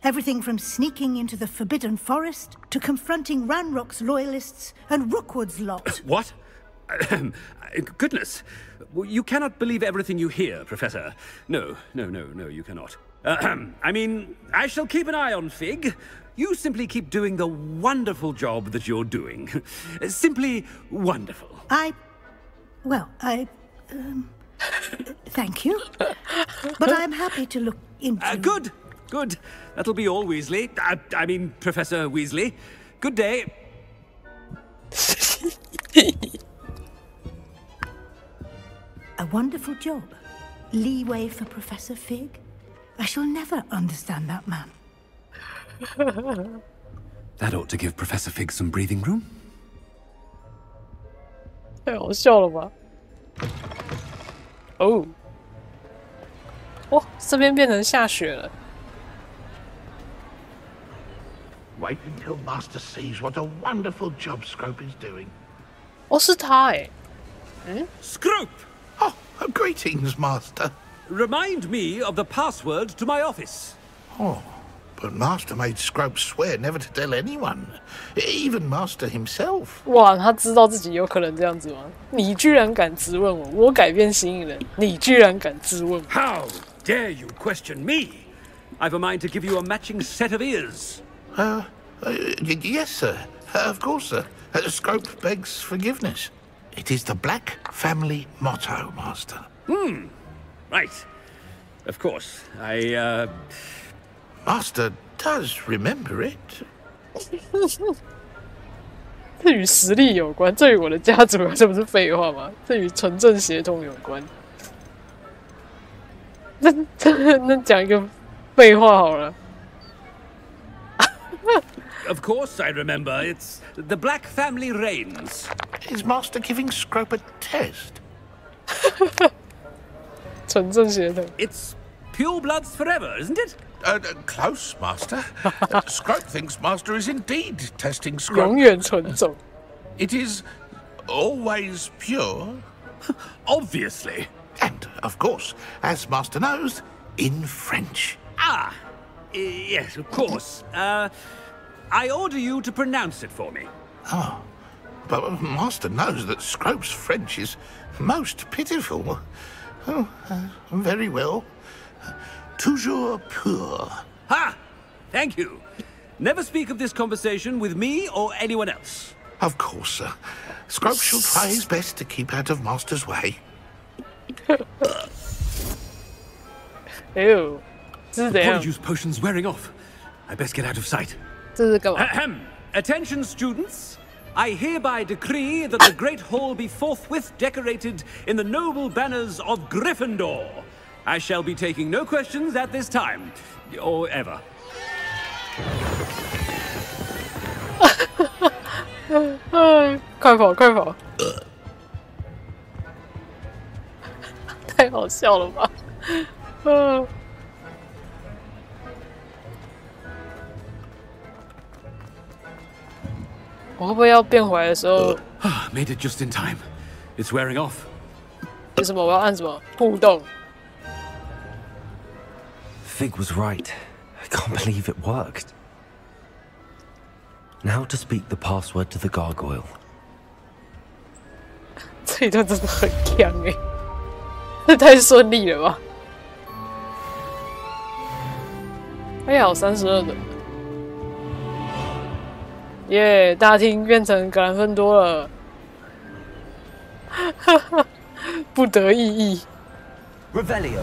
Everything from sneaking into the Forbidden Forest to confronting Ranrock's loyalists and Rookwood's lot. What? Goodness. You cannot believe everything you hear, Professor. No, you cannot. I mean, I shall keep an eye on Fig. You simply keep doing the wonderful job that you're doing. Simply wonderful. Thank you. But I'm happy to look into... Good. That'll be all, Weasley. I mean, Professor Weasley. Good day. A wonderful job. Leeway for Professor Fig. I shall never understand that man. That ought to give Professor Fig some breathing room. 太好笑了吧？哦，这边变成下雪了。 Wait until Master sees what a wonderful job Scrope is doing. 哦，是他哎。Scrope! Oh, greetings, Master. Remind me of the password to my office. Oh, but Master made Scrope swear never to tell anyone, even Master himself. 哇，他知道自己有可能这样子吗？你居然敢质问我，我改变心意了，你居然敢质问我 How dare you question me? I've a mind to give you a matching set of ears. Yes, sir. Of course, sir. Scrope begs forgiveness. It is the Black family motto, Master. Right. Of course. Master does remember it. 这与实力有关，这与我的家族这不是废话吗？这与纯正血统有关。那讲一个废话好了。 Of course I remember. It's the Black family reigns. Is Master giving Scrope a test? 纯正血统。 It's pure bloods forever, isn't it? Close, Master. Scrope thinks Master is indeed testing Scrope. 永远纯种。 It is always pure. Obviously. And, of course, as Master knows, in French. Yes, of course. I order you to pronounce it for me. Oh, but Master knows that Scrope's French is most pitiful. Oh, very well. Toujours pur. Ha! Thank you. Never speak of this conversation with me or anyone else. Of course, sir. Scrope shall try his best to keep out of Master's way. Ew. The polyjuice potion's wearing off. I best get out of sight. Attention, students. I hereby decree that the Great Hall be forthwith decorated in the noble banners of Gryffindor. I shall be taking no questions at this time, or ever. 快跑快跑！太好笑了吧！我会不会要变回来的时候 ？Made it just in time. It's wearing off. 为什么我要按什么互动 ？Fig was right. I can't believe it worked. Now to speak the password to the gargoyle. 这一段真的很强哎，这太顺利了吧！哎呀，32的，耶！大厅变成格兰芬多了，哈哈，不得意义。Revelio。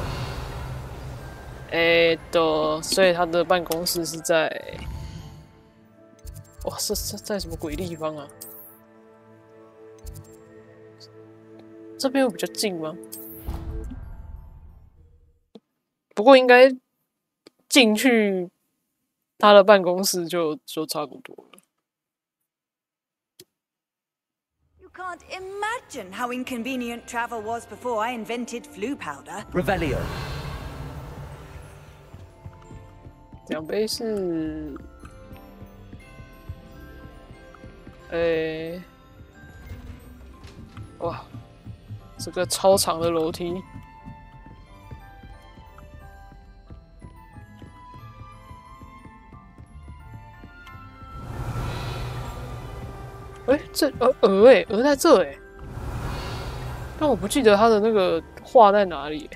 所以他的办公室是在，哇，是在什么鬼地方啊？这边会比较近吗？不过应该进去他的办公室就差不多了。You can't imagine how inconvenient travel was before I invented flu powder. Revelio。奖杯是，哇，这个超长的楼梯。这鹅在这但我不记得它的那个画在哪里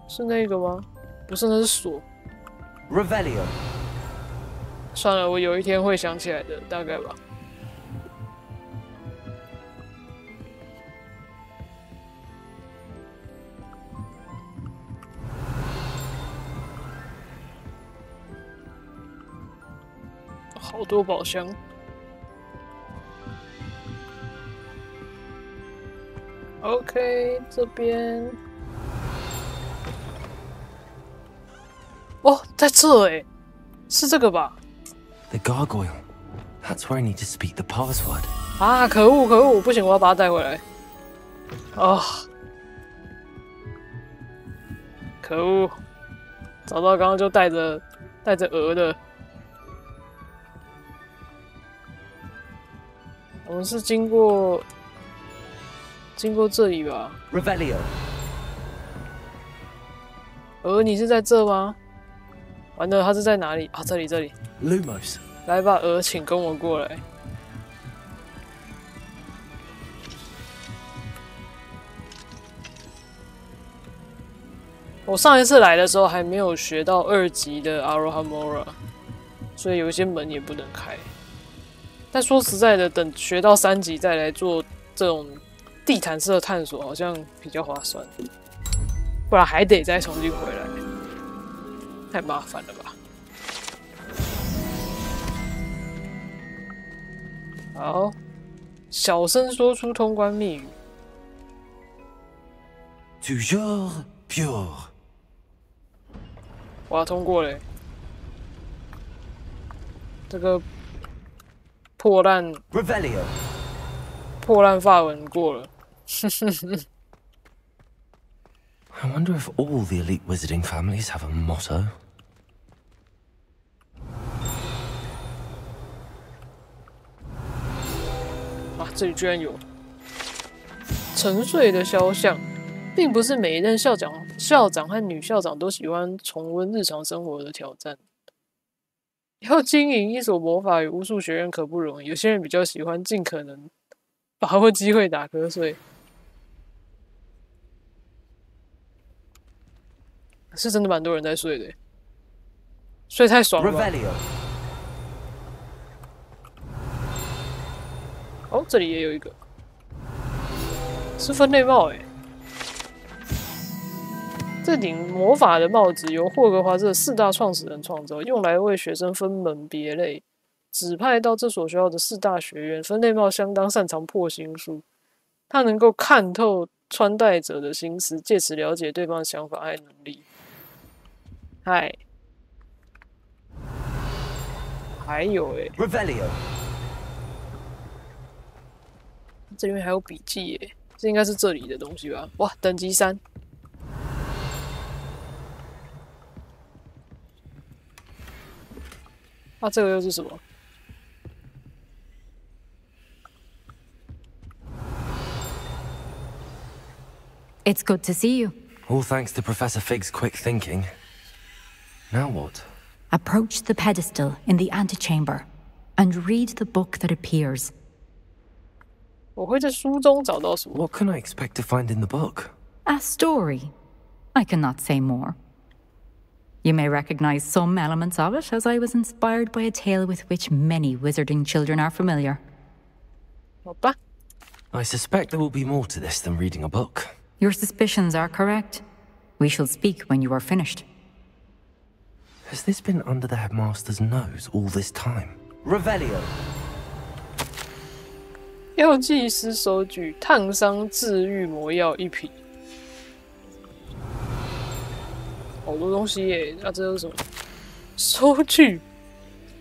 是那个吗？不是，那是锁。Revelio。算了，我有一天会想起来的，大概吧。好多宝箱。OK， 这边。哦，在这是这个吧 ？The gargoyle. That's where I need to speak the password. 啊！可恶，可恶！不行，我要把它带回来。啊！可恶！找到刚刚就带着鹅的。我们是经过这里吧 ？Revelio。鹅，你是在这吗？完了，他是在哪里啊？这里。Lumos。来吧，鹅，请跟我过来。我上一次来的时候还没有学到2级的 Arohamora， 所以有一些门也不能开。但说实在的，等学到3级再来做这种地毯式的探索，好像比较划算。不然还得再重新回来，太麻烦了吧？好，小声说出通关密语。Toujours pure。我要通过嘞！这个破烂 Revelio 破烂法文过了。I wonder if all the elite wizarding families have a motto. 啊，这里居然有沉睡的肖像，并不是每一任校长和女校长都喜欢重温日常生活的挑战。要经营一所魔法与巫术学院可不容易，有些人比较喜欢尽可能把握机会打瞌睡。是真的蛮多人在睡的。睡太爽了吧。哦，这里也有一个，是分类帽哎。这顶魔法的帽子由霍格华兹的4大创始人创造，用来为学生分门别类。指派到这所学校的4大学院，分类帽相当擅长破心术，它能够看透穿戴者的心思，借此了解对方的想法和能力。嗨，还有这里面还有笔记耶，这应该是这里的东西吧？哇，等级3。啊，这个又是什么？ It's good to see you. All thanks to Professor Fig's quick thinking. Now what? Approach the pedestal in the antechamber and read the book that appears. 我会在书中找到什么？ What can I expect to find in the book? A story. I cannot say more. You may recognize some elements of it, as I was inspired by a tale with which many wizarding children are familiar. 好吧。 I suspect there will be more to this than reading a book. Your suspicions are correct. We shall speak when you are finished. Has this been under the headmaster's nose all this time? Revelio. 药剂师收据：烫伤治愈魔药1瓶。好多东西耶！啊，这是什么？收据：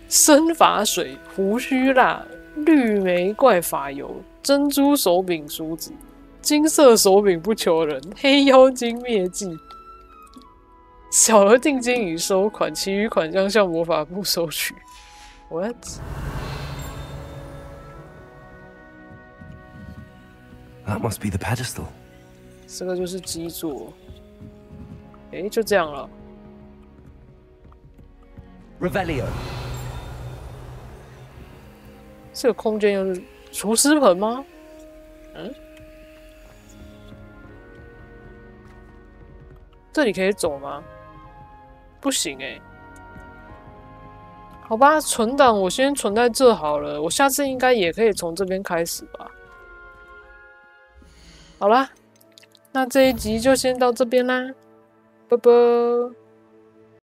生发水、胡须蜡、绿玫瑰发油、珍珠手柄梳子。 金色手柄不求人，黑妖精灭迹。小额定金已收款，其余款项向魔法部收取。What？ That must be the pedestal. 这个就是基座。诶，就这样了。Revelio。这个空间又是厨师盆吗？嗯。 这里可以走吗？不行哎。好吧，存档我先存在这好了，我下次应该也可以从这边开始吧。好啦，那这一集就先到这边啦，拜拜。